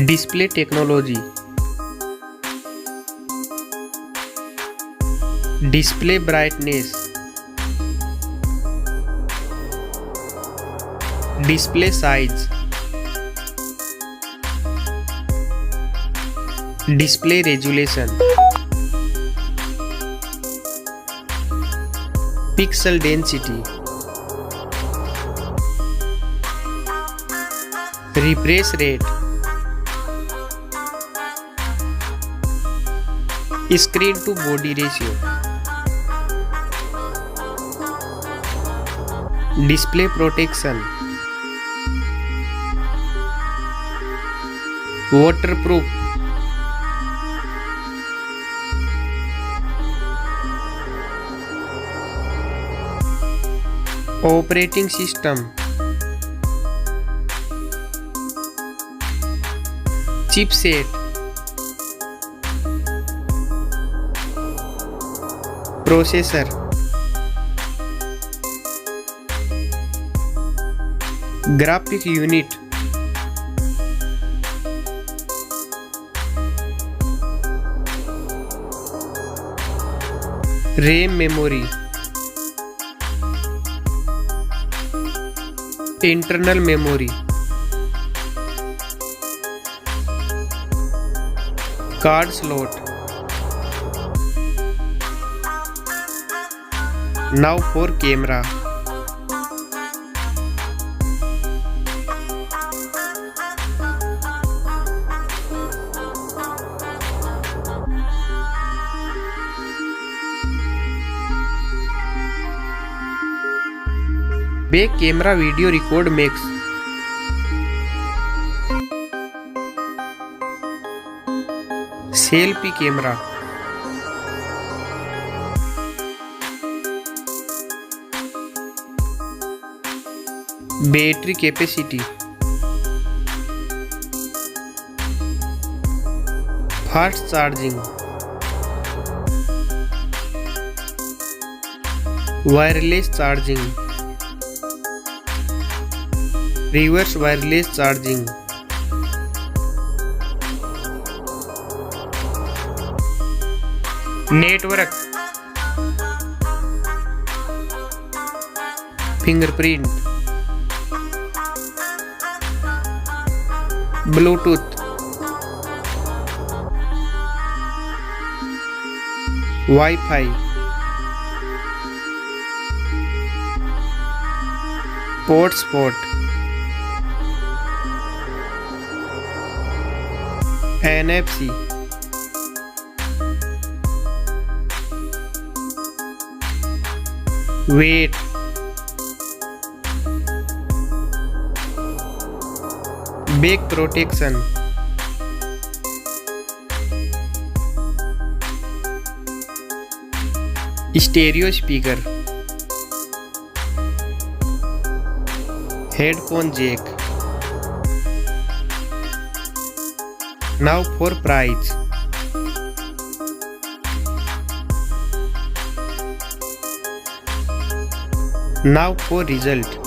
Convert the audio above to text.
Display technology. Display brightness. Display size. Display resolution. Pixel density. Refresh rate. Screen to body ratio. Display protection. Waterproof. Operating system. Chipset. Processor. Graphic unit. RAM memory. Internal memory. Card slot. Now for camera. Back camera video record makes. Selfie camera. Battery capacity. Fast charging. Wireless charging. Reverse wireless charging. Network. Fingerprint. Bluetooth. Wi-Fi. Hotspot. NFC. Weight. Back protection. Stereo speaker. Headphone jack. Now for price. Now for result.